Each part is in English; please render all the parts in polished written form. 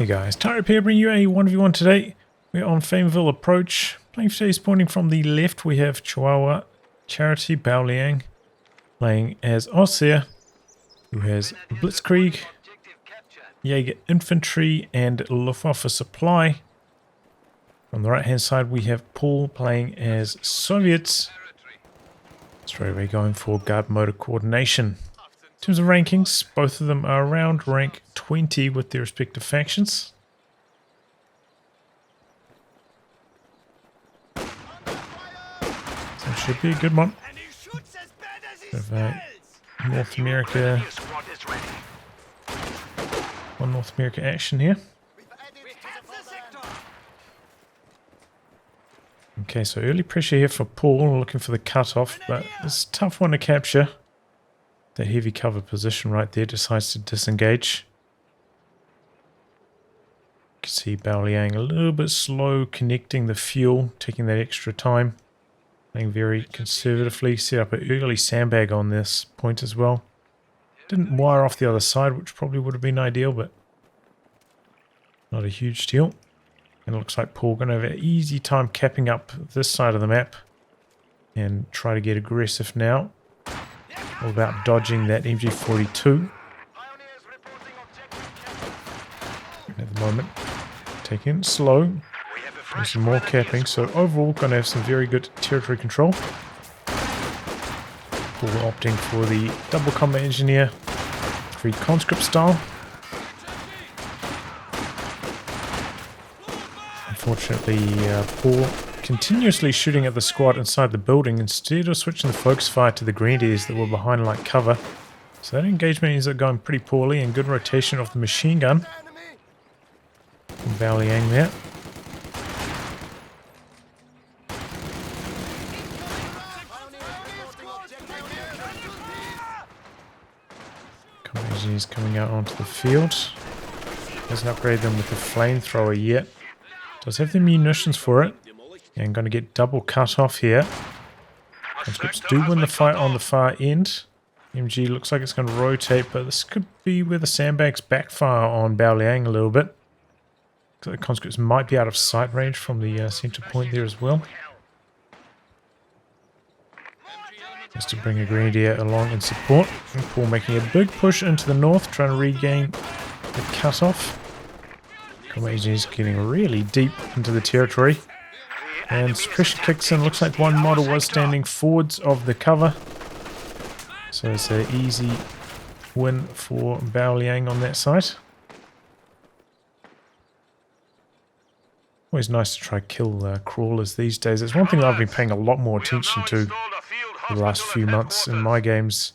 Hey guys, Tyro here bringing you a 1v1 today. We're on Faymonville approach. Playing today's pointing from the left, we have Chihuahua Charity BaoLiang playing as Ostheer, who has Blitzkrieg, Jaeger Infantry, and Luftwaffe Supply. On the right hand side we have Paul playing as Soviets. Straight away going for guard motor coordination. In terms of rankings, both of them are around rank 20 with their respective factions. So it should be a good one. North America. One North America action here. Okay, so early pressure here for Paul, looking for the cutoff, but it's a tough one to capture. That heavy cover position right there, decides to disengage. You can see BaoLiang a little bit slow connecting the fuel, taking that extra time. Playing very conservatively, set up an early sandbag on this point as well. Didn't wire off the other side, which probably would have been ideal, but not a huge deal. And it looks like Paul going to have an easy time capping up this side of the map and try to get aggressive now. All about dodging that MG42 at the moment. Taking it slow. Doing some more capping. So overall going to have some very good territory control. Paul opting for the double combat engineer 3 conscript style. Unfortunately, Paul continuously shooting at the squad inside the building instead of switching the focus fire to the grenadiers that were behind like cover. So that engagement ends up going pretty poorly, and good rotation of the machine gun from BaoLiang there. Engineers coming out onto the field. Doesn't upgrade them with the flamethrower yet. Does have the munitions for it. And going to get double cut off here. Conscripts do win the fight on the far end. MG looks like it's going to rotate, but this could be where the sandbags backfire on BaoLiang a little bit. So the conscripts might be out of sight range from the center point there as well. Just to bring a grenadier along in support. And Paul making a big push into the north, trying to regain the cutoff. Combat engineers getting really deep into the territory. And suppression kicks in. Looks like one model was standing forwards of the cover. So it's an easy win for BaoLiang on that side. Always nice to try kill crawlers these days. It's one thing that I've been paying a lot more attention to for the last few months in my games.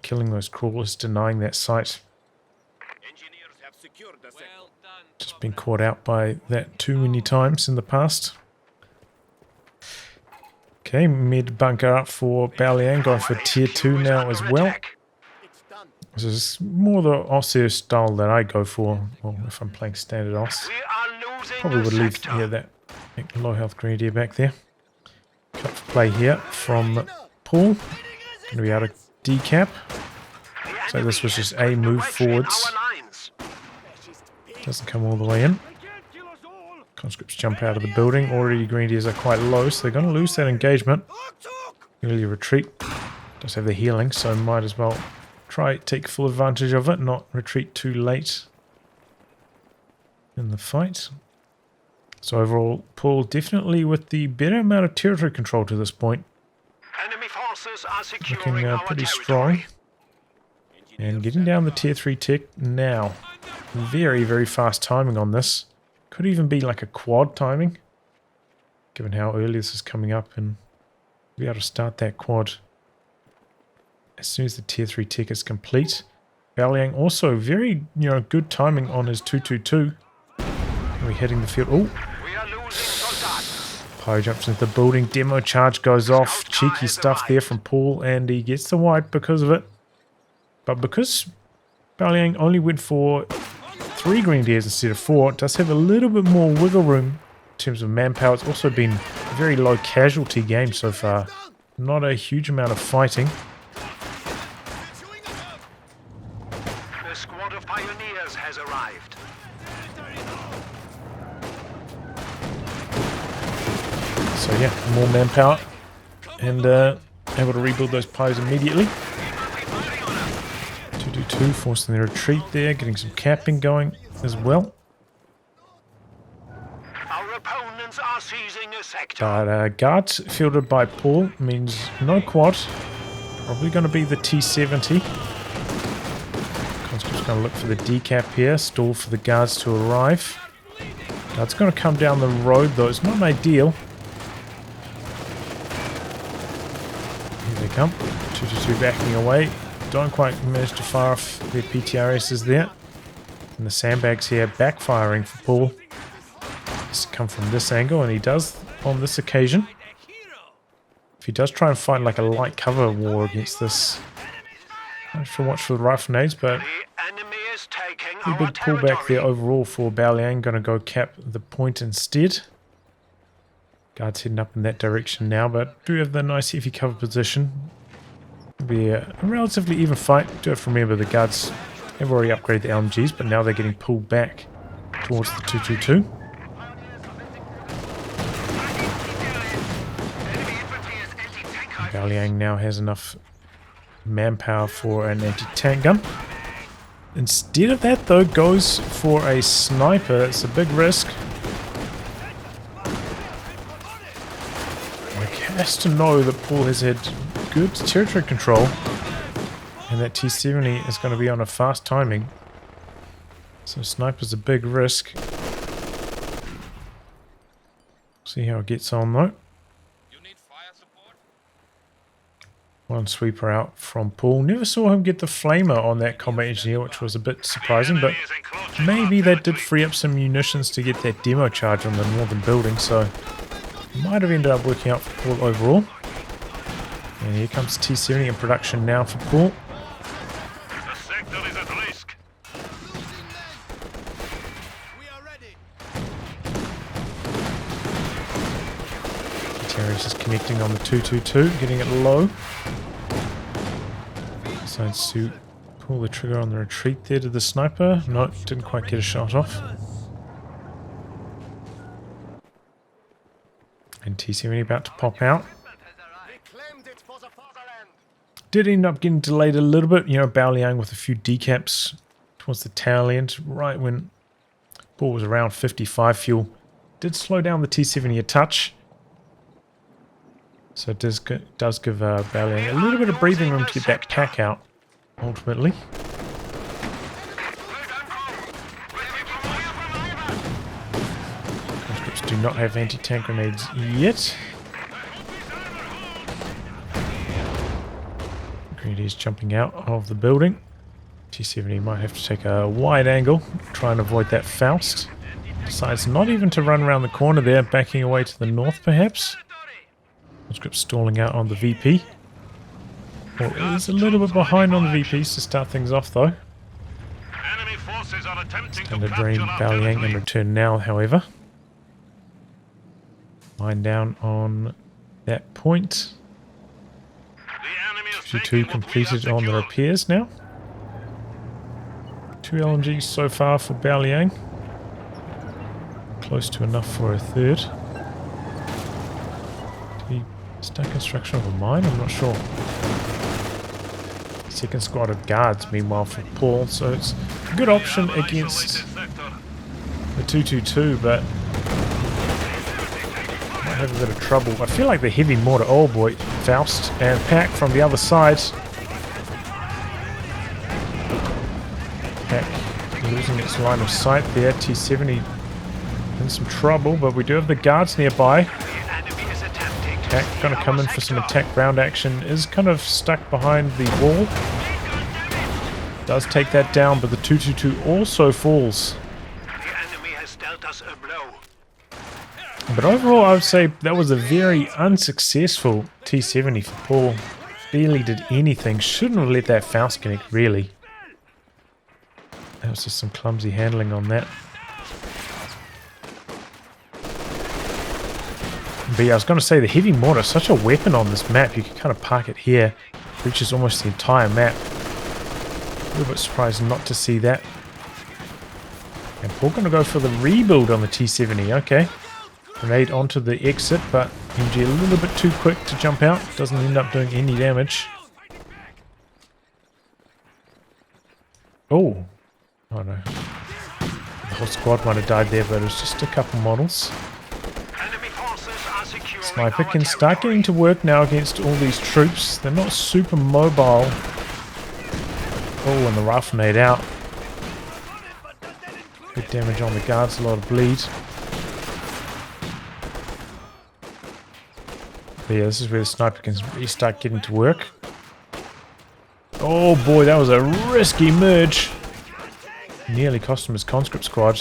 Killing those crawlers, denying that site. Just been caught out by that too many times in the past. Okay, mid bunker up for BaoLiang, going for tier 2 now as well. This is more the Ostheer style that I go for. Well, if I'm playing standard Os. Probably would leave that low health grenadier back there. Cut for play here from Paul. Going to be out of decap. So this was just a move forwards. Doesn't come all the way in. Conscripts jump out of the building. Already grenadiers are quite low, so they're going to lose that engagement. Early retreat. Does have the healing, so might as well try take full advantage of it, not retreat too late in the fight. So overall, Paul definitely with the better amount of territory control to this point. Enemy forces are Looking pretty strong. And getting down the tier 3 tick now. Very, very fast timing on this. Could even be like a quad timing, given how early this is coming up, and be able to start that quad as soon as the tier 3 tick is complete. BaoLiang also very, good timing on his 222. We're hitting the field. Oh, Pyro jumps into the building. Demo charge goes off. Cheeky stuff there from Paul, and he gets the wipe because of it. But because BaoLiang only went for 3 grenadiers instead of 4, it does have a little bit more wiggle room in terms of manpower. It's also been a very low casualty game so far. Not a huge amount of fighting. The squad of pioneers has has arrived. So yeah, more manpower and able to rebuild those pies immediately. 222 forcing the retreat there, getting some capping going as well. Our opponents are seizing a sector. But guards fielded by Paul means no quad. Probably going to be the T-70. Conscript's going to look for the decap here, stall for the guards to arrive. Guards going to come down the road though, it's not ideal. Here they come. 222 backing away. Don't quite manage to fire off their PTRSs there. And the sandbags here backfiring for Paul. It's come from this angle, and he does on this occasion. If he does try and fight like a light cover war against this, I should watch for the rifle nades, but The enemy is taking a our big pullback there territory. overall for BaoLiang. Going to go cap the point instead. Guards heading up in that direction now, but do have the nice heavy cover position. It'll be a relatively even fight. Do have to remember the guards have already upgraded the LMGs, but now they're getting pulled back towards the 222. BaoLiang now has enough manpower for an anti-tank gun. Instead of that though, goes for a sniper. It's a big risk. Has to know that Paul has had good territory control and that T-70 is going to be on a fast timing. So sniper's a big risk. See how it gets on though. One sweeper out from Paul. Never saw him get the flamer on that combat engineer, which was a bit surprising, but maybe that did free up some munitions to get that demo charge on the northern building, so might have ended up working out for Paul overall. And here comes T-70 in production now for Paul. The sector is at risk. Terry's just connecting on the 222, getting it low. Decides to pull the trigger on the retreat there to the sniper. No, didn't quite get a shot off. And T-70 about to pop out. Did end up getting delayed a little bit. You know, BaoLiang with a few decaps towards the tail end, right when Paul was around 55 fuel. Did slow down the T-70 a touch. So it does give BaoLiang a little bit of breathing room to get that pack out, ultimately. Conscripts do not have anti-tank grenades yet. Grenadiers jumping out of the building. T-70 might have to take a wide angle, try and avoid that Faust. Decides not even to run around the corner there, backing away to the north perhaps. Conscript stalling out on the VP. Well, is a little bit behind on the VPs to start things off though. Enemy forces are attempting Time to to drain capture our BaoLiang in territory. return now, however. Line down on that point. The enemy is 2 taking what we completed have on the secured. repairs now. 2 LMGs so far for BaoLiang. Close to enough for a third. Did he start construction of a mine? I'm not sure. Second squad of guards, meanwhile, for Paul, so it's a good option against the 222, but might have a bit of trouble. I feel like the heavy mortar, oh boy, Faust and Pack from the other side. Pack losing its line of sight there. T-70 in some trouble, but we do have the guards nearby. The enemy is attempting to Pack seize going to come our in for some sector. attack ground action. Is kind of stuck behind the wall. Does take that down, but the 222 also falls. The enemy has dealt us a blow. But overall, I would say that was a very unsuccessful T-70 for Paul. Barely did anything. Shouldn't have let that Faust connect, really. That was just some clumsy handling on that. But yeah, I was going to say the heavy mortar is such a weapon on this map. You can kind of park it here. Reaches almost the entire map. A little bit surprised not to see that. And Paul going to go for the rebuild on the T-70. Okay. Grenade onto the exit, but MG a little bit too quick to jump out. Doesn't end up doing any damage. Oh. Oh no. The whole squad might have died there, but it was just a couple models. Sniper can start getting to work now against all these troops. They're not super mobile. Oh, and the rifle made out. Good damage on the guards, a lot of bleed. But yeah, this is where the sniper can really start getting to work. Oh boy, that was a risky merge. Nearly cost him his conscript squad.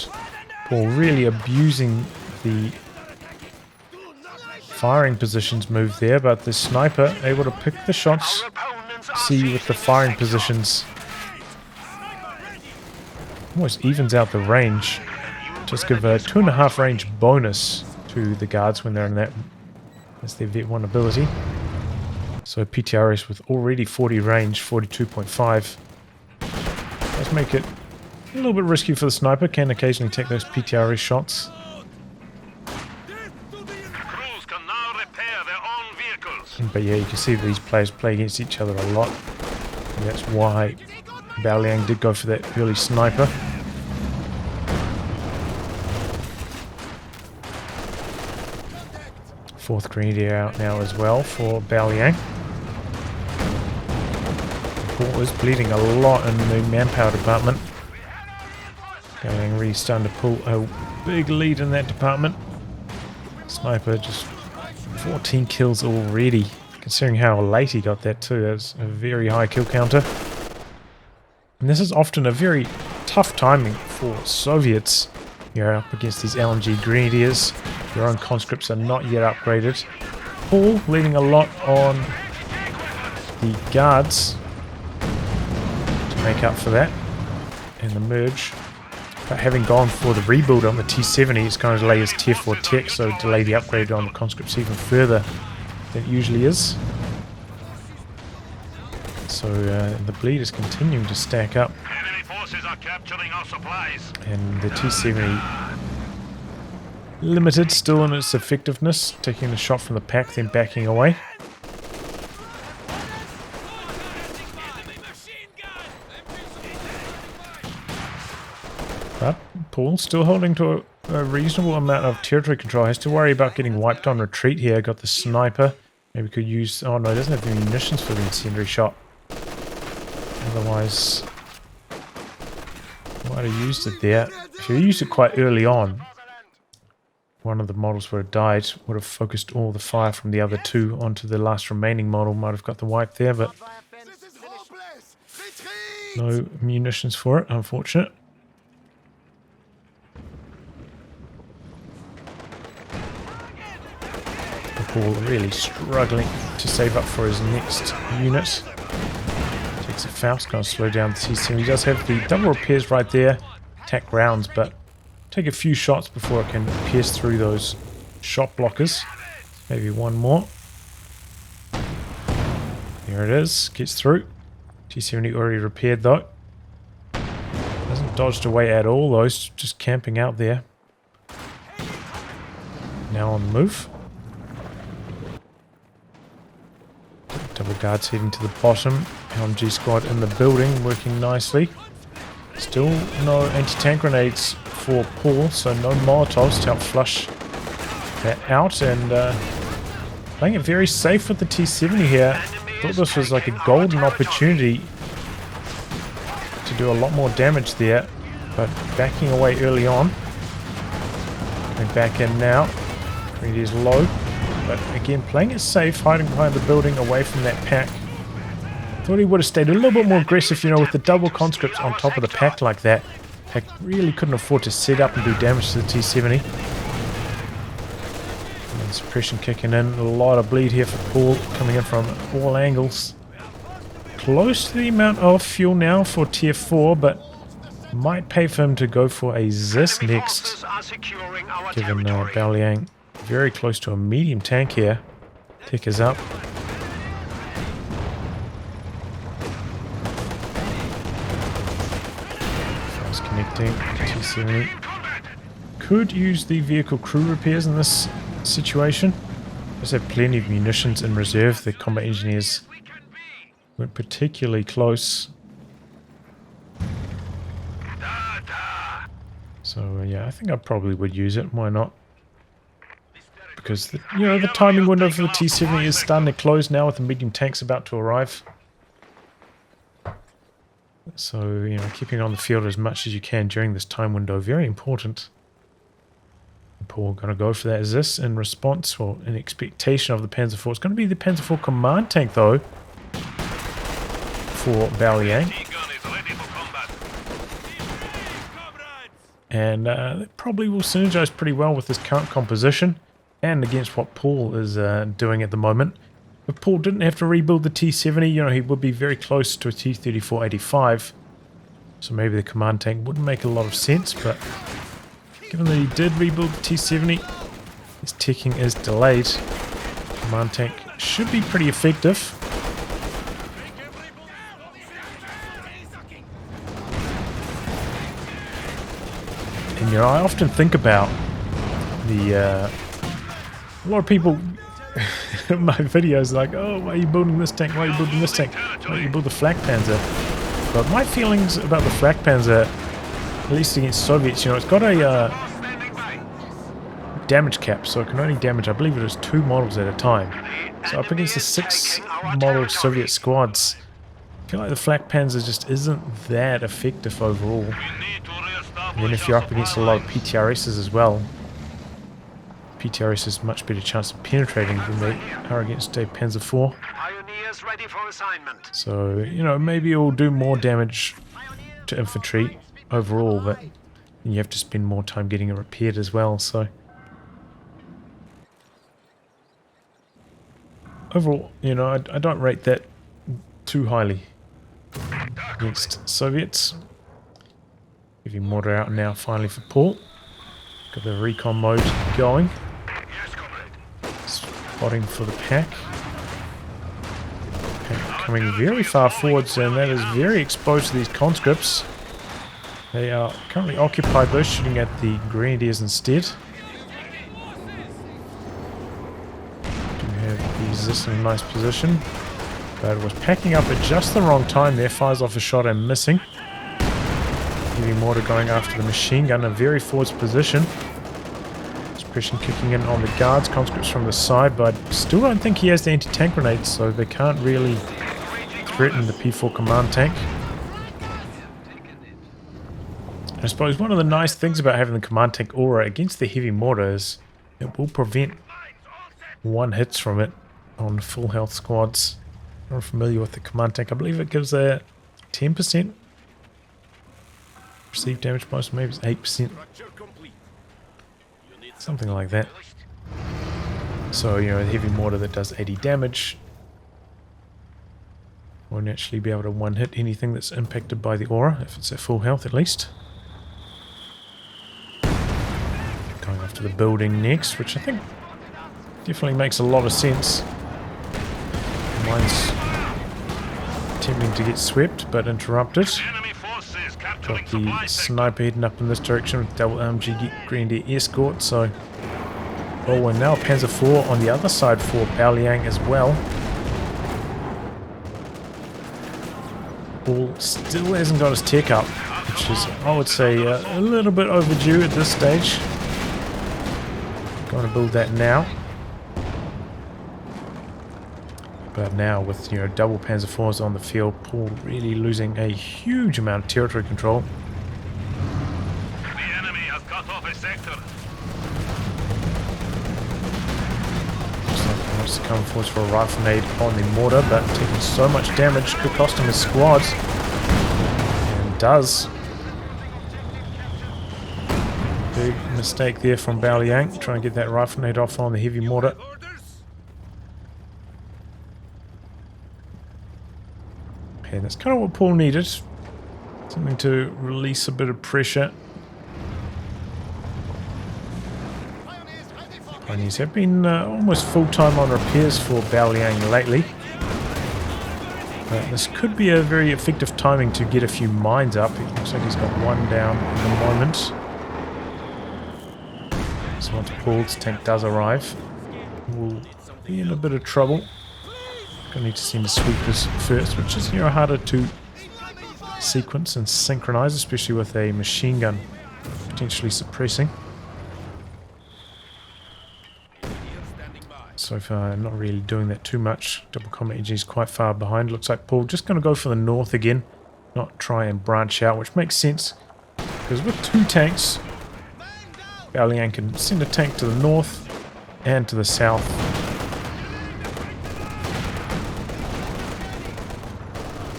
Paul really abusing the firing positions move there, but the sniper able to pick the shots. See with the firing positions. Almost evens out the range. Just give a 2.5 range bonus to the guards when they're in that. That's their Vet 1 ability. So PTRS with already 40 range, 42.5. Let's make it a little bit risky for the sniper. Can occasionally take those PTRS shots. Crews can now repair their own vehicles. But yeah, you can see these players play against each other a lot. And that's why BaoLiang did go for that early sniper. Fourth Grenadier out now as well for BaoLiang. Paul is bleeding a lot in the manpower department. BaoLiang really starting to pull a big lead in that department. Sniper just 14 kills already. Considering how late he got that too, that's a very high kill counter. And this is often a very tough timing for Soviets. You're up against these LMG Grenadiers. Your own conscripts are not yet upgraded. Paul leading a lot on the guards to make up for that. And the merge. But having gone for the rebuild on the T-70, it's going to delay his Tier 4 tech, so delay the upgrade on the conscripts even further than it usually is. So the bleed is continuing to stack up. Enemy forces are capturing our supplies. And the T-70 limited still in its effectiveness, taking the shot from the pack, then backing away. But Paul still holding to a reasonable amount of territory control. Has to worry about getting wiped on retreat here. Got the sniper. Maybe could use... Oh no, he doesn't have any munitions for the incendiary shot. Otherwise, might have used it there. If you used it quite early on, one of the models would have died. Would have focused all the fire from the other two onto the last remaining model. Might have got the wipe there, but no munitions for it. Unfortunate. Paul really struggling to save up for his next unit. Takes a Faust, going to slow down the T-70. He does have the double repairs right there. Attack rounds, but take a few shots before it can pierce through those shot blockers. Maybe one more. There it is. Gets through. T-70 already repaired though. Hasn't dodged away at all though. Just camping out there. Now on the move. Double guards heading to the bottom. LMG squad in the building, working nicely. Still no anti-tank grenades for Paul, so no Molotovs to help flush that out. And playing it very safe with the T-70 here. Thought this was like a golden opportunity to do a lot more damage there, but backing away early on. Coming back in now. Greedy is low. But again, playing it safe, hiding behind the building away from that pack. Thought he would have stayed a little bit more aggressive, you know, with the double conscripts on top of the pack like that. Pack really couldn't afford to set up and do damage to the T-70. And suppression kicking in. A lot of bleed here for Paul, coming in from all angles. Close to the amount of fuel now for Tier 4, but might pay for him to go for a Zis next. Given BaoLiang very close to a medium tank here. Tech is up. Fast connect Tank T-70. Could use the vehicle crew repairs in this situation. Just have plenty of munitions in reserve. The combat engineers weren't particularly close. So yeah, I think I probably would use it. Why not? Because the, the timing window for the T-70 is starting to close now with the medium tanks about to arrive. So, keeping on the field as much as you can during this time window, very important. Paul going to go for that. Is this in response or in expectation of the Panzer IV? It's going to be the Panzer IV command tank though for BaoLiang. And it probably will synergize pretty well with his current composition and against what Paul is doing at the moment. If Paul didn't have to rebuild the T-70, he would be very close to a T-34-85. So maybe the command tank wouldn't make a lot of sense, but given that he did rebuild the T-70, his ticking is delayed. Command tank should be pretty effective. And I often think about the a lot of people in my videos like, oh, why are you building this tank? Why are you building this tank? Why don't you build the Flak Panzer? But my feelings about the Flak Panzer, at least against Soviets, it's got a damage cap, so it can only damage, I believe it is 2 models at a time. So up against the 6 model Soviet squads, I feel like the Flak Panzer just isn't that effective overall. And then if you're up against a lot of PTRSs as well, PTRS has much better chance of penetrating than they are against a Panzer IV. So, maybe it will do more damage to infantry overall, but you have to spend more time getting it repaired as well, so. Overall, I don't rate that too highly against Soviets. Heavy mortar out now finally for Paul. Got the recon mode going. Spotting for the pack. Pack coming very far forwards, and that is very exposed to these conscripts. They are currently occupied though, shooting at the grenadiers instead. Do have these in a nice position, but was packing up at just the wrong time there. Fires off a shot and missing. Heavy mortar going after the machine gun in a very forward position. Suppression kicking in on the guards, conscripts from the side, but I still don't think he has the anti-tank grenades, so they can't really threaten the P4 command tank. I suppose one of the nice things about having the command tank aura against the heavy mortar is it will prevent one hits from it on full health squads. I'm familiar with the command tank. I believe it gives a 10% received damage bonus, maybe it's 8%. Something like that. So, a heavy mortar that does 80 damage won't actually be able to one-hit anything that's impacted by the aura, if it's at full health at least. Going after the building next, which I think definitely makes a lot of sense. Mine's attempting to get swept, but interrupted. Got the sniper heading up in this direction with double LMG Grenadier escort, so. Oh, and now Panzer IV on the other side for BaoLiang as well. Paul still hasn't got his tech up, which is, I would say, a little bit overdue at this stage. Going to build that now. But now with double Panzer IVs on the field, Paul really losing a huge amount of territory control. The enemy has cut off a sector. Looks like he wants to come forward for a rifle nade on the mortar, but taking so much damage could cost him his squad. And does. Big mistake there from BaoLiang, trying to get that rifle nade off on the heavy mortar. And that's kind of what Paul needed. Something to release a bit of pressure. Pioneers have been almost full-time on repairs for BaoLiang lately. This could be a very effective timing to get a few mines up. It looks like he's got one down at the moment. So once Paul's tank does arrive, we'll be in a bit of trouble. Gonna need to send the sweepers first, which is, you know, harder to sequence and synchronize, especially with a machine gun potentially suppressing. So far, I'm not really doing that too much. Double combat engine is quite far behind. Looks like Paul just going to go for the north again, not try and branch out, which makes sense because with two tanks, BaoLiang can send a tank to the north and to the south.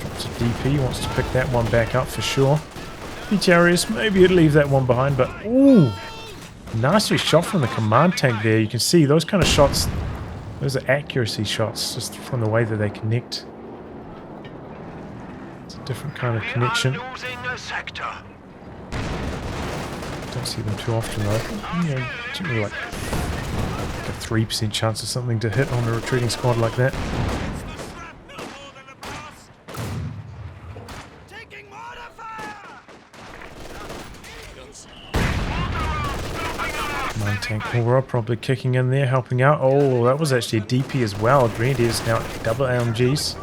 Drops a DP, wants to pick that one back up for sure. PTRS, maybe he'd leave that one behind, but ooh, nasty shot from the command tank there. You can see those kind of shots. Those are accuracy shots, just from the way that they connect. It's a different kind of connection. Don't see them too often though. You know, generally like a 3% chance of something to hit on a retreating squad like that. Command tank Aura probably kicking in there, helping out. Oh, that was actually a DP as well. Grenadiers now double LMGs.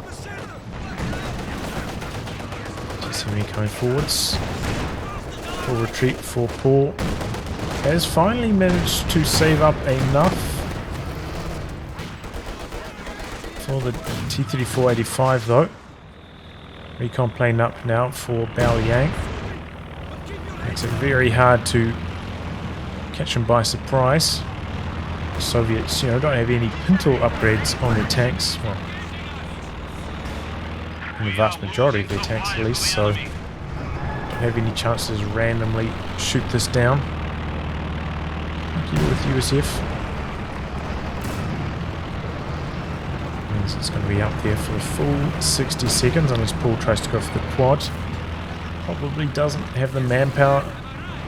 TCM coming forwards. Full retreat for Paul. Has finally managed to save up enough for the T-34-85 though. Recon plane up now for BaoLiang. Makes it very hard to catch them by surprise. The Soviets, you know, don't have any pintle upgrades on their tanks. Well, in the vast majority of their tanks at least, so don't have any chances to randomly shoot this down. Like you do with USF. Means it's going to be up there for the full 60 seconds unless Paul tries to go for the quad. Probably doesn't have the manpower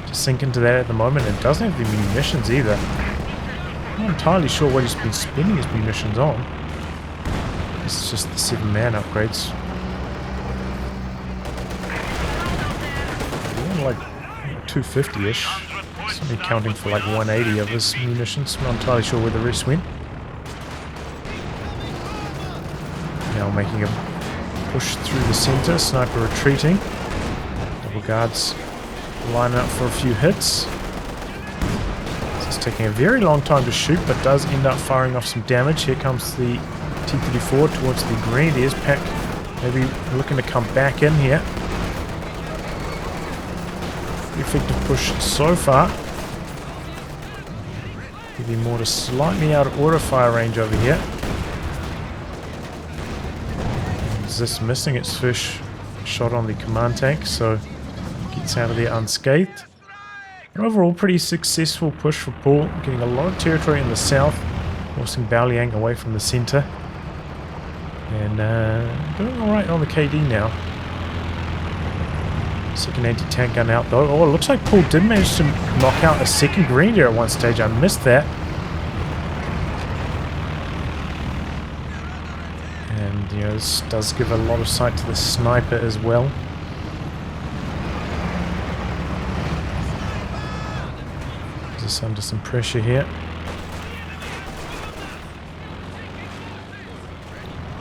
to sink into that at the moment, and doesn't have the munitions either. I'm not entirely sure what he's been spending his munitions on. This is just the 7-man upgrades. Like 250-ish. It's only counting for like 180 of his munitions. I'm not entirely sure where the rest went. Now making a push through the center. Sniper retreating. Double guards lining up for a few hits. This is taking a very long time to shoot, but does end up firing off some damage. Here comes the T-34 towards the Grenadiers. Pack maybe looking to come back in here. Effective push so far. Maybe more to slightly out of auto fire range over here. Is this missing its first shot on the command tank, so gets out of there unscathed. And overall, pretty successful push for Paul, getting a lot of territory in the south, forcing BaoLiang away from the center, and doing all right on the KD now. Second anti-tank gun out though. Oh, it looks like Paul did manage to knock out a second Grenadier at one stage. I missed that. And, you know, this does give a lot of sight to the sniper as well. Just under some pressure here.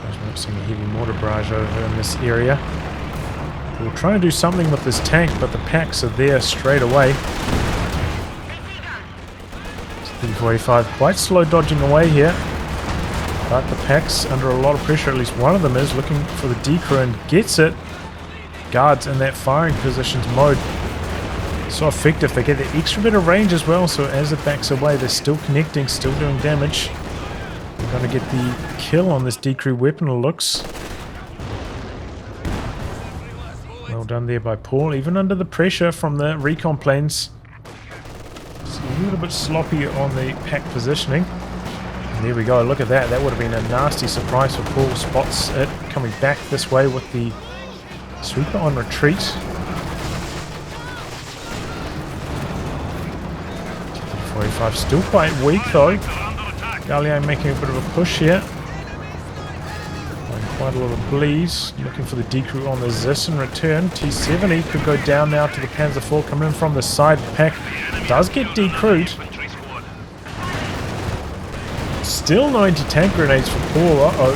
There's not seeing a heavy mortar barrage over in this area. We'll try to do something with this tank, but the packs are there straight away. T-45 quite slow dodging away here, but the packs under a lot of pressure. At least one of them is looking for the decrew and gets it. Guards in that firing positions mode. So effective. They get the extra bit of range as well, so as it backs away, they're still connecting, still doing damage. We're going to get the kill on this decrew weapon, it looks. Well done there by Paul, even under the pressure from the recon planes. It's a little bit sloppy on the pack positioning. And there we go, look at that. That would have been a nasty surprise for Paul. Spots it coming back this way with the sweeper on retreat. 45 still quite weak though. BaoLiang making a bit of a push here. Quite quite a lot of bleed. Looking for the decrew on the Zis in return. T70 could go down now to the Panzer IV coming in from the side. Pack does get decrewed. Still no anti-tank grenades for Paul. Uh-oh.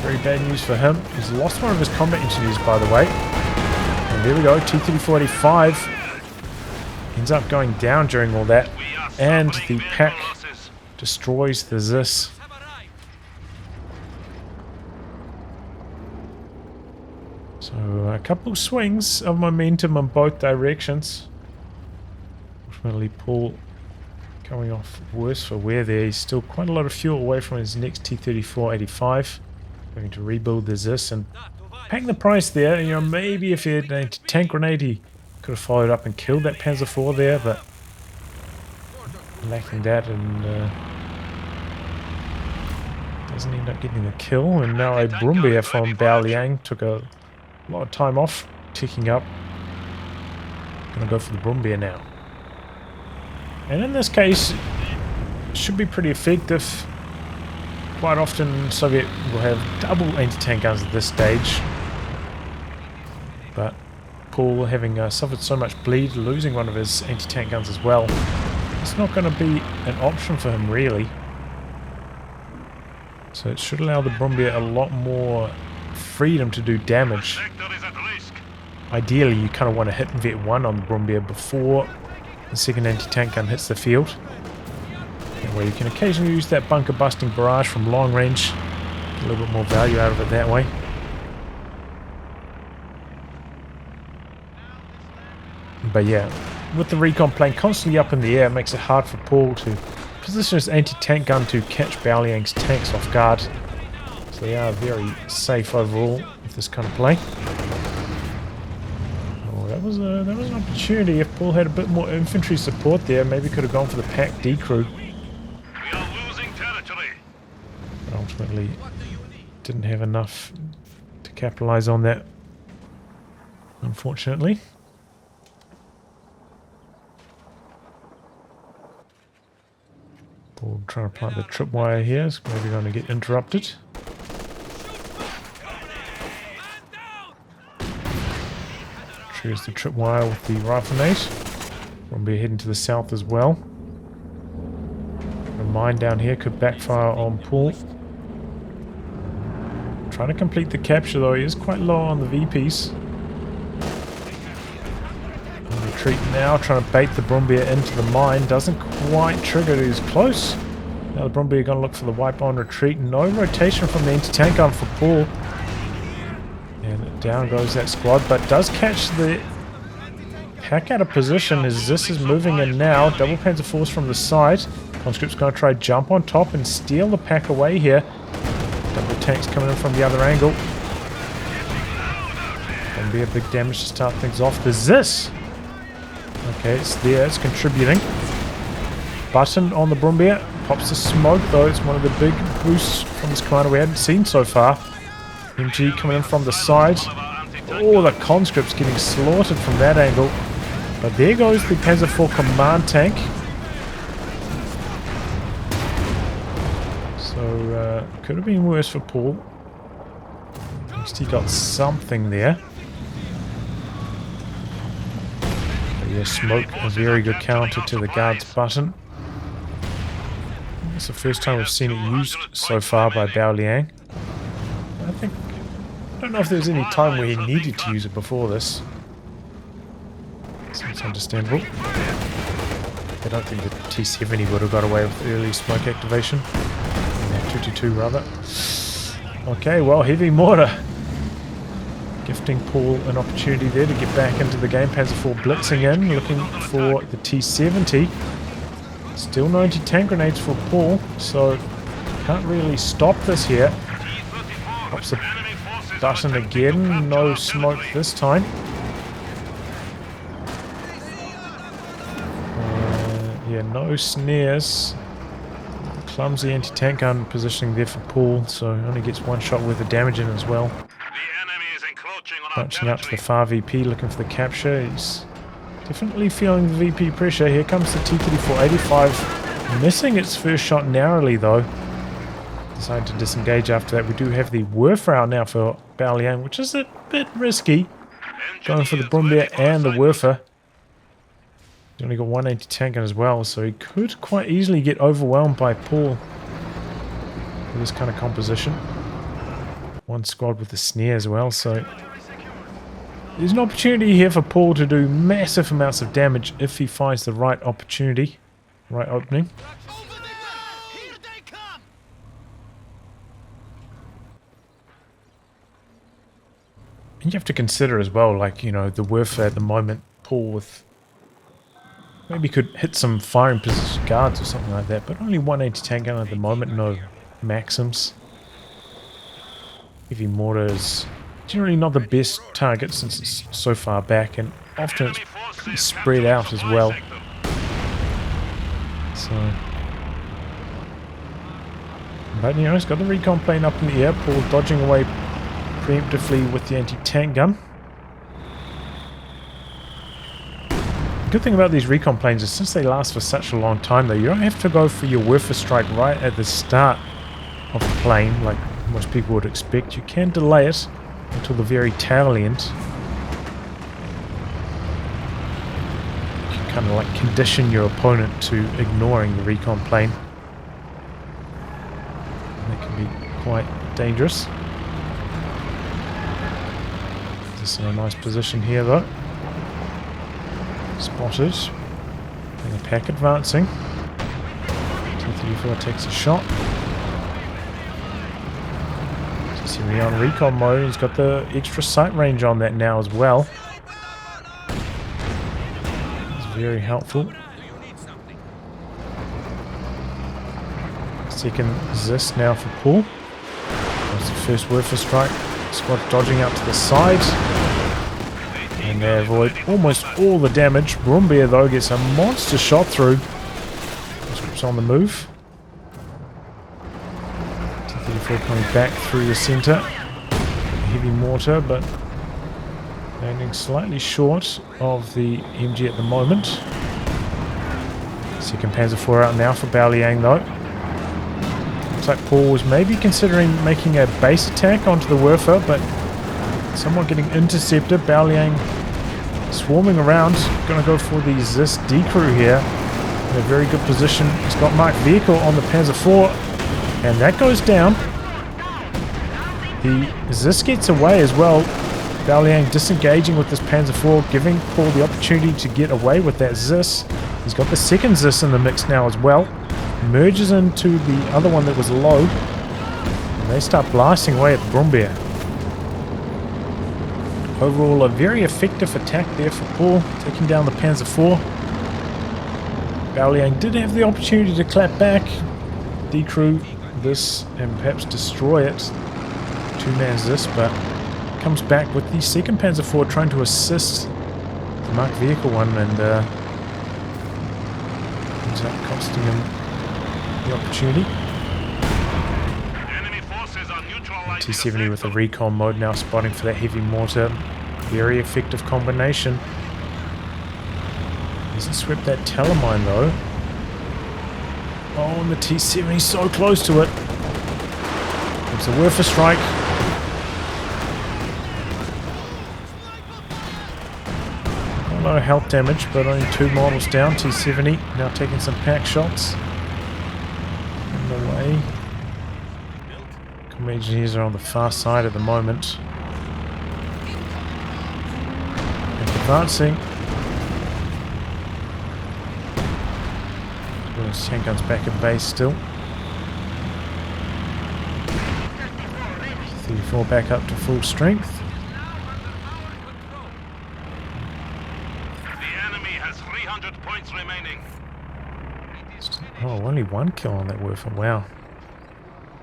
Very bad news for him. He's lost one of his combat engineers, by the way. And there we go. T-3485 ends up going down during all that. And the pack destroys the Zis. So a couple swings of momentum in both directions. Ultimately, Paul coming off worse for wear there. He's still quite a lot of fuel away from his next T-3485. Going to rebuild the Zis and paying the price there. You know, maybe if he had a tank grenade, he could have followed up and killed that Panzer IV there, but lacking that, and doesn't end up getting the kill. And now a Brumbier from BaoLiang took a lot of time off, ticking up. Gonna go for the Brumbier now. And in this case, it should be pretty effective. Quite often, Soviet will have double anti-tank guns at this stage. But Paul, having suffered so much bleed, losing one of his anti-tank guns as well, it's not going to be an option for him, really. So it should allow the Brumbier a lot more freedom to do damage. Ideally, you kind of want to hit Vet 1 on the Brumbier before the second anti-tank gun hits the field. That way you can occasionally use that bunker busting barrage from long range. Get a little bit more value out of it that way. But yeah, with the recon plane constantly up in the air, it makes it hard for Paul to position his anti-tank gun to catch BaoLiang's tanks off guard. So they are very safe overall with this kind of play. Oh, that was an opportunity. If Paul had a bit more infantry support there, maybe could have gone for the pack decrew. We are losing territory. But ultimately, didn't have enough to capitalize on that, unfortunately. Paul trying to plant the tripwire here. It's maybe going to get interrupted. Triggers the tripwire with the riflenate. Brumbier heading to the south as well. A mine down here could backfire on Paul. Trying to complete the capture though. He is quite low on the VPs. Retreat now, trying to bait the Brumbier into the mine. Doesn't quite trigger it. He's close. Now the Brumbier going to look for the wipe on retreat. No rotation from the anti-tank gun for Paul. And down goes that squad, but does catch the pack out of position as this is moving in now. Double Panzer force from the side. Conscript's going to try jump on top and steal the pack away here. Double tanks coming in from the other angle. Going to be a big damage to start things off. There's this. Okay, it's there, it's contributing. Button on the Brumbier. Pops the smoke though, it's one of the big boosts from this commander we hadn't seen so far. MG coming in from the side. Oh, the conscript's getting slaughtered from that angle. But there goes the Panzer IV command tank. So, could have been worse for Paul. At least he got something there. Yeah, smoke, a very good counter to the guard's button. It's the first time we've seen it used so far by BaoLiang. I don't know if there was any time where he needed to use it before this. So it's understandable. I don't think the T70 would have got away with early smoke activation. 222 rather. Okay, well, heavy mortar. Gifting Paul an opportunity there to get back into the game. Panzer IV blitzing in, looking for the T70. Still no anti-tank grenades for Paul, so can't really stop this here. Pops the button again, no smoke this time. Yeah, no snares. Clumsy anti-tank gun positioning there for Paul, so only gets one shot worth of damage in as well. Punching up to the far VP, looking for the capture. He's definitely feeling the VP pressure. Here comes the T-3485, missing its first shot narrowly though. Decided to disengage after that. We do have the Werfer out now for BaoLiang, which is a bit risky. Going for the Brumbier and the Werfer. He's only got 180 tank gun as well, so he could quite easily get overwhelmed by Paul with this kind of composition. One squad with the snare as well, so there's an opportunity here for Paul to do massive amounts of damage if he finds the right opportunity, right opening. And you have to consider as well, like, you know, the Werfer at the moment, Paul with maybe could hit some firing position guards or something like that, but only 180 tank gun at the moment, no Maxims. Heavy mortar is generally not the best target since it's so far back, and often it's pretty spread out as well. So, but you know, he's got the recon plane up in the air, Paul dodging away preemptively with the anti-tank gun. The good thing about these recon planes is since they last for such a long time though, you don't have to go for your Werfer strike right at the start of the plane like most people would expect. You can delay it until the very tail end. You can kind of like condition your opponent to ignoring the recon plane. And that can be quite dangerous. This is in a nice position here though. Spotted. And the pack advancing. T-34 takes a shot. T-70 on recon mode. He's got the extra sight range on that now as well. It's very helpful. Second Zis now for Paul. That's the first Werfer strike. Squad dodging out to the side. And they avoid almost all the damage. Brumbier though gets a monster shot through. Script's on the move. T-34 coming back through the centre. Heavy mortar, but landing slightly short of the MG at the moment. Second Panzer IV out now for BaoLiang though. Looks like Paul was maybe considering making a base attack onto the Werfer, but somewhat getting intercepted. BaoLiang swarming around. Going to go for the Zis D crew here. In a very good position. He's got marked vehicle on the Panzer IV. And that goes down. The Zis gets away as well. BaoLiang disengaging with this Panzer IV, giving Paul the opportunity to get away with that Zis. He's got the second Zis in the mix now as well. Merges into the other one that was low. And they start blasting away at the Brumbier. Overall, a very effective attack there for Paul, taking down the Panzer IV. BaoLiang did have the opportunity to clap back, decrew this, and perhaps destroy it. Two-man this, but comes back with the second Panzer IV trying to assist the marked vehicle one, and ends up costing him the opportunity. T-70 with a recon mode now, spotting for that heavy mortar. Very effective combination. Hasn't swept that Telemine though. Oh, and the T-70 so close to it. It's a Werfer strike. Not a lot of health damage, but only 2 models down. T-70 now taking some pack shots. On the way. Engineers are on the far side at the moment. And advancing. His tank guns back at base still. 34 back up to full strength. The enemy has 300 points remaining. Oh, only 1 kill on that Werfer. Wow.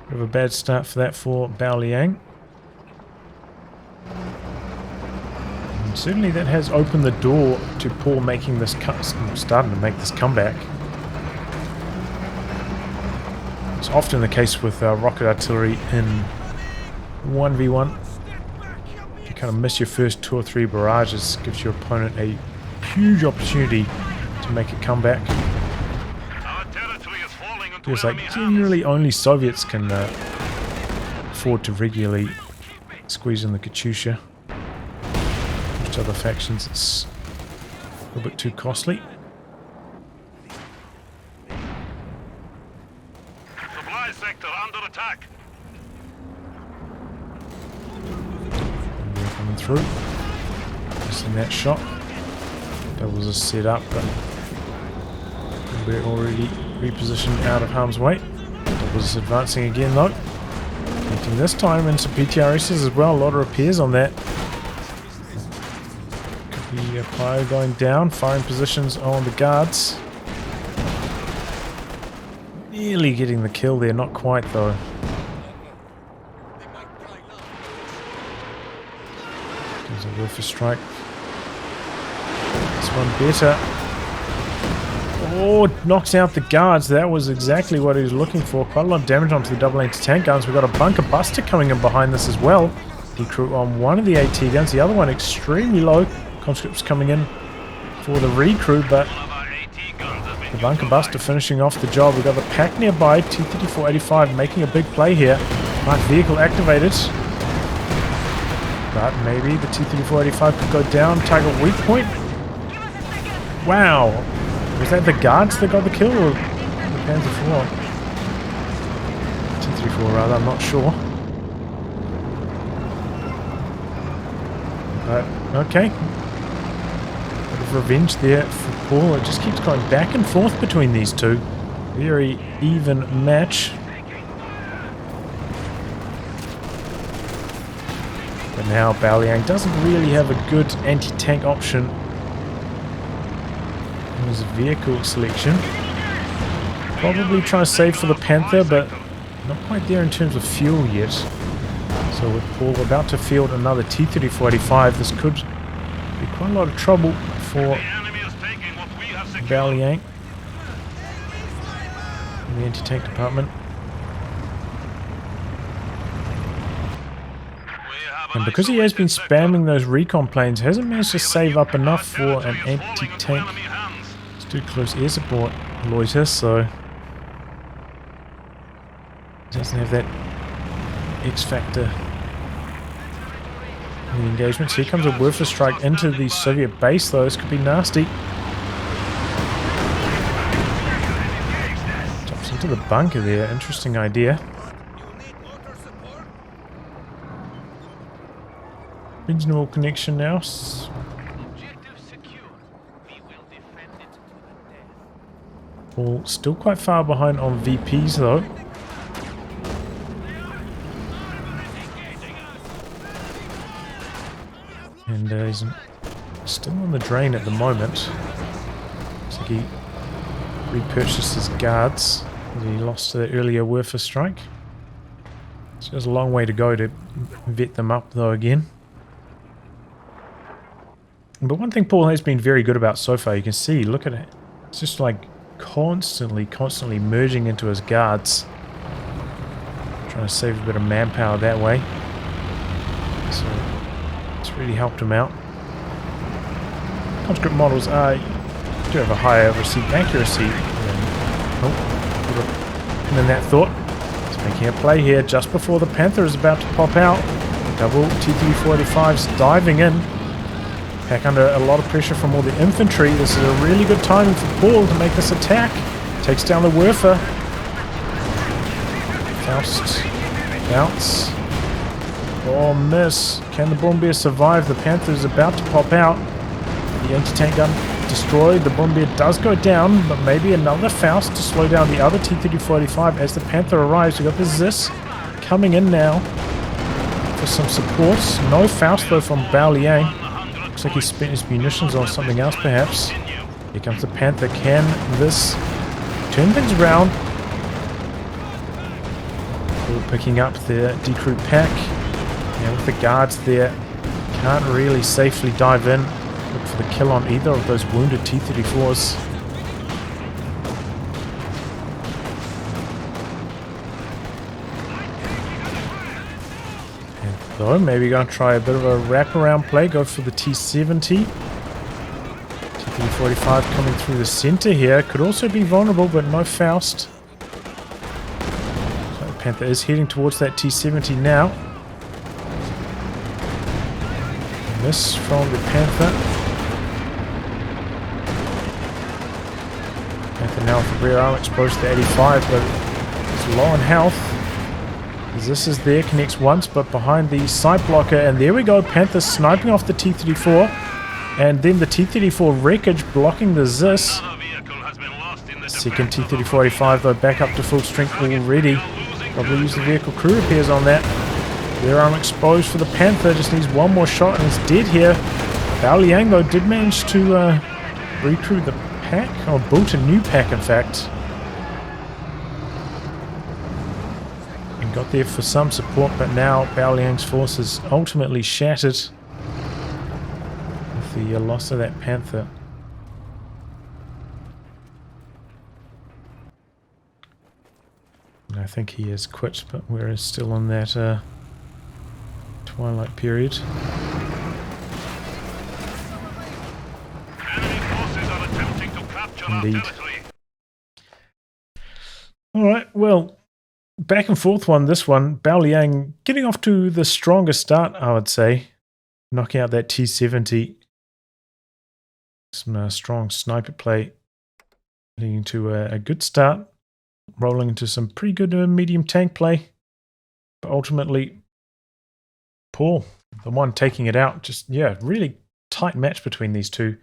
Bit of a bad start for that for BaoLiang. And certainly that has opened the door to Paul making this starting to make this comeback. It's often the case with rocket artillery in 1v1. If you kind of miss your first 2 or 3 barrages, it gives your opponent a huge opportunity to make a comeback. Feels like generally only Soviets can afford to regularly squeeze in the Katyusha. Most other factions, it's a little bit too costly. Supply sector under attack. They're coming through. Missing that shot. That was a setup, but we're already repositioned out of harm's way. That was advancing again though. Connecting this time into PTRSs as well. A lot of repairs on that. Could be a fire going down. Firing positions on the guards. Nearly getting the kill there. Not quite though. There's a Werfer strike. This one better. Oh, knocks out the guards. That was exactly what he was looking for. Quite a lot of damage onto the double anti-tank guns. We've got a bunker buster coming in behind this as well. Decrew on one of the AT guns. The other one extremely low. Conscripts coming in for the recrew, but the bunker buster finishing off the job. We've got the pack nearby. T-34-85 making a big play here. Marked vehicle activated. But maybe the T-34-85 could go down. Target weak point. Wow. Was that the guards that got the kill or the Panzer IV? T-34 rather, I'm not sure. But, okay. Bit of revenge there for Paul. It just keeps going back and forth between these two. Very even match. But now BaoLiang doesn't really have a good anti-tank option. His vehicle selection. Probably trying to save for the Panther, but not quite there in terms of fuel yet. So with Paul about to field another T-34-85, this could be quite a lot of trouble for BaoLiang in the anti-tank department. And because he has been spamming those recon planes, hasn't managed to save up enough for an anti-tank too close air support loiter, so doesn't have that X factor in the engagement. So here comes a Werfer strike into the Soviet base though. This could be nasty. Jumps into the bunker there. Interesting idea. Reasonable connection now. Paul still quite far behind on VPs though. And he's still on the drain at the moment. Looks like he repurchased his guards. He lost the earlier Werfer strike. So there's a long way to go to vet them up though again. But one thing Paul has been very good about so far, you can see, look at it. It's just like constantly merging into his guards. Trying to save a bit of manpower that way. So it's really helped him out. Conscript models do have a higher receipt accuracy than that thought. He's making a play here just before the Panther is about to pop out. Double T-34-85s diving in. Pack under a lot of pressure from all the infantry. This is a really good timing for Paul to make this attack. Takes down the Werfer. Faust. Bounce. Oh, miss. Can the Bombardier survive? The Panther is about to pop out. The anti-tank gun destroyed. The Bombardier does go down, but maybe another Faust to slow down the other T-34-85 as the Panther arrives. We've got the Zis coming in now for some support. No Faust though from BaoLiang. Looks like he spent his munitions on something else perhaps. Here comes the Panther. Can this turn things around? All picking up the decrew pack. And with the guards there, can't really safely dive in. Look for the kill on either of those wounded T-34s. Though, maybe going to try a bit of a wraparound play, go for the T-70. T-34-85 coming through the center here. Could also be vulnerable, but no Faust. Panther is heading towards that T-70 now. Miss from the Panther. Panther now with the rear arm exposed to 85, but it's low on health. This is there, connects once, but behind the side blocker, and there we go, Panther sniping off the T-34, and then the T-34 wreckage blocking the ZIS. Second T-34-85 though, back up to full strength already. Probably use the vehicle crew repairs on that. Rear arm exposed for the Panther, just needs one more shot and it's dead here. BaoLiang though did manage to recruit the pack, or built a new pack in fact. And got there for some support, but now BaoLiang's force is ultimately shattered with the loss of that Panther. I think he has quit, but we're still on that twilight period. Enemy forces are attempting to capture our Indeed. territory. Alright, well, back and forth one, this one. BaoLiang getting off to the strongest start, I would say. Knocking out that T-70. Some strong sniper play leading to a good start. Rolling into some pretty good medium tank play. But ultimately, Paul, the one taking it out. Just, yeah, really tight match between these two.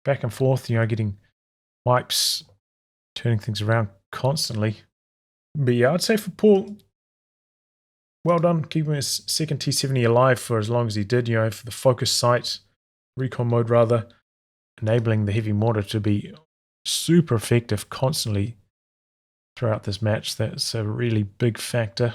Back and forth, you know, getting wipes, turning things around constantly. But yeah, I'd say for Paul, well done keeping his second T-70 alive for as long as he did, you know, for the focus sight, recon mode rather, enabling the heavy mortar to be super effective constantly throughout this match. That's a really big factor.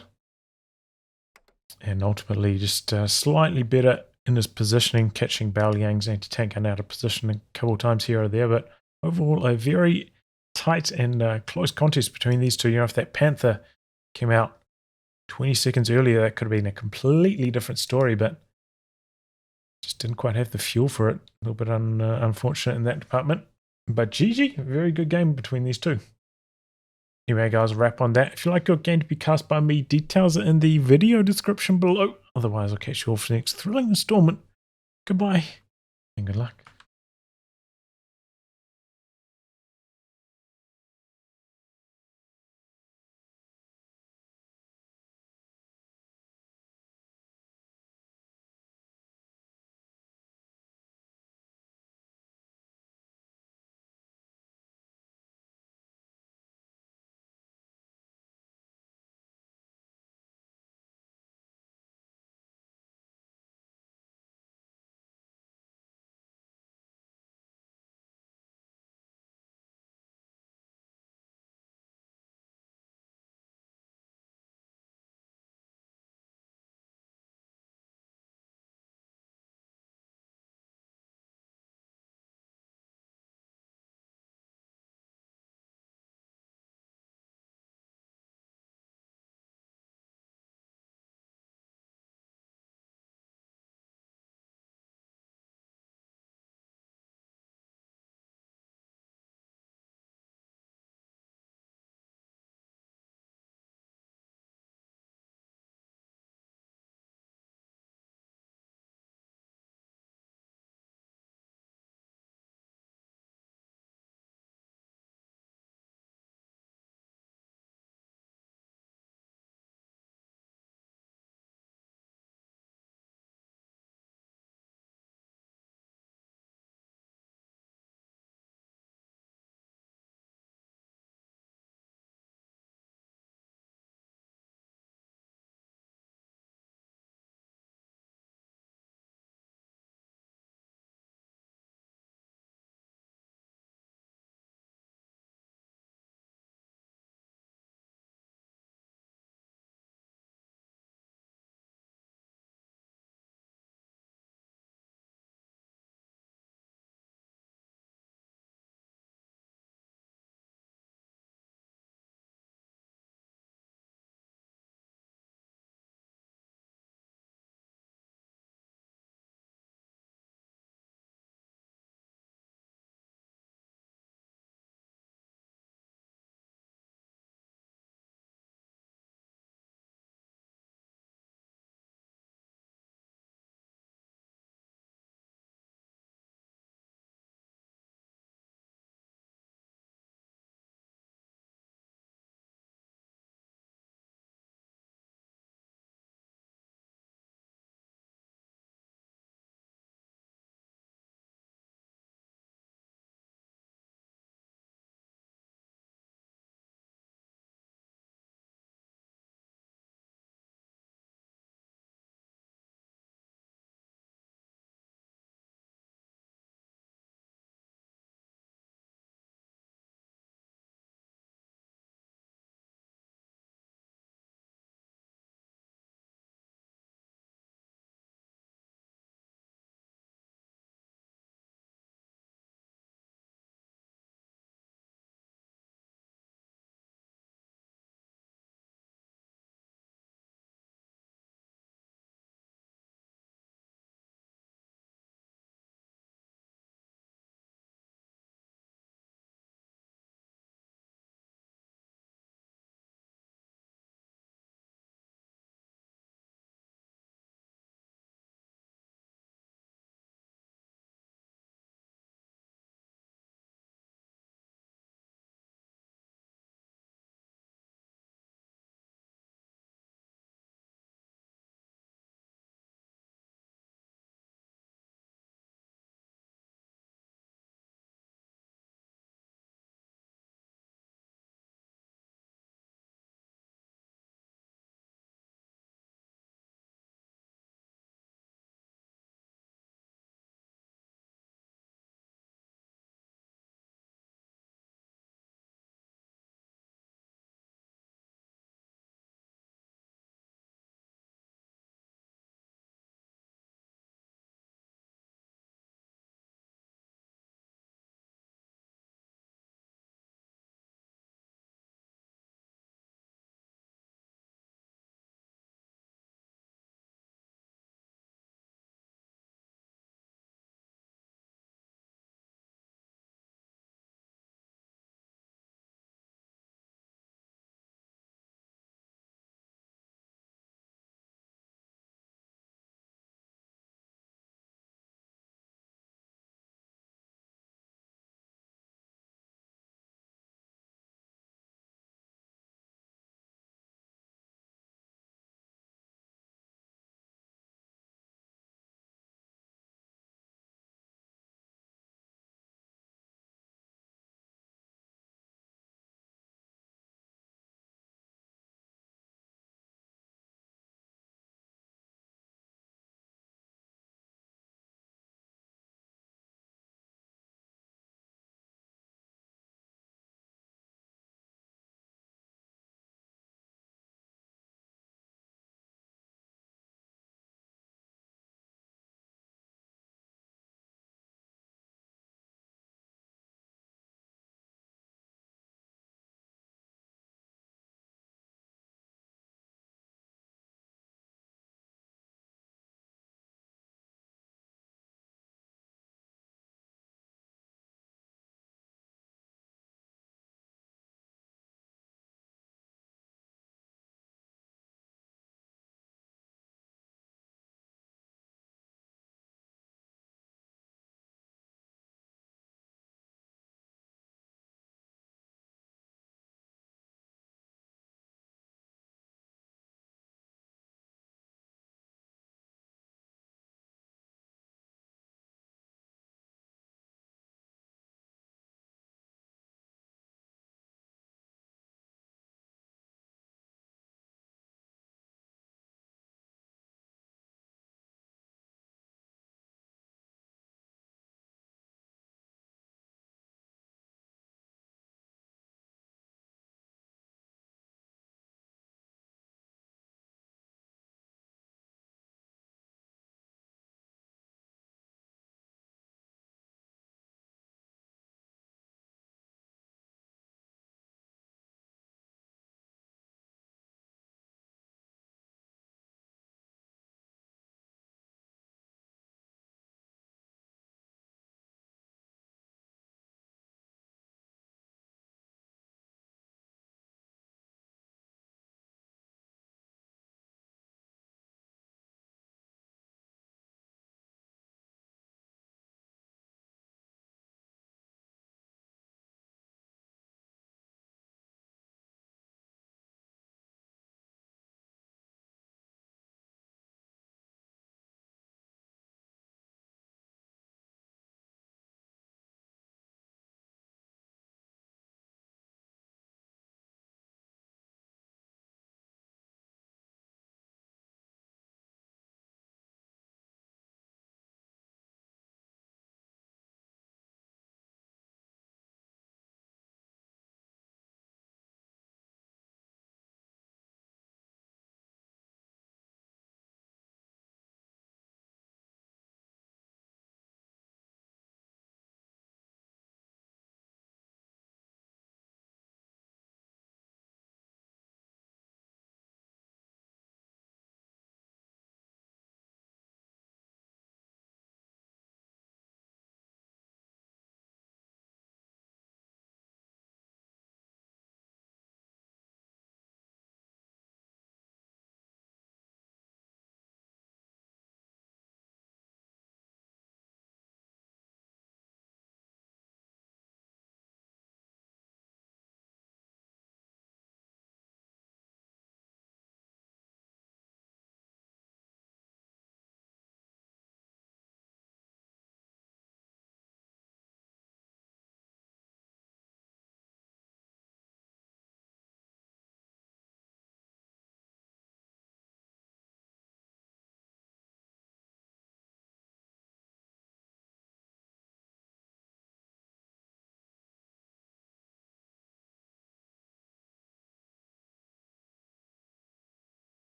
And ultimately just slightly better in his positioning, catching BaoLiang's anti-tank gun out of position a couple of times here or there, but overall a very tight and close contest between these two. You know, if that Panther came out 20 seconds earlier, that could have been a completely different story, but just didn't quite have the fuel for it. A little bit unfortunate in that department. But GG, a very good game between these two. Anyway, guys, a wrap on that. If you like your game to be cast by me, details are in the video description below. Otherwise, I'll catch you all for the next thrilling installment. Goodbye, and good luck.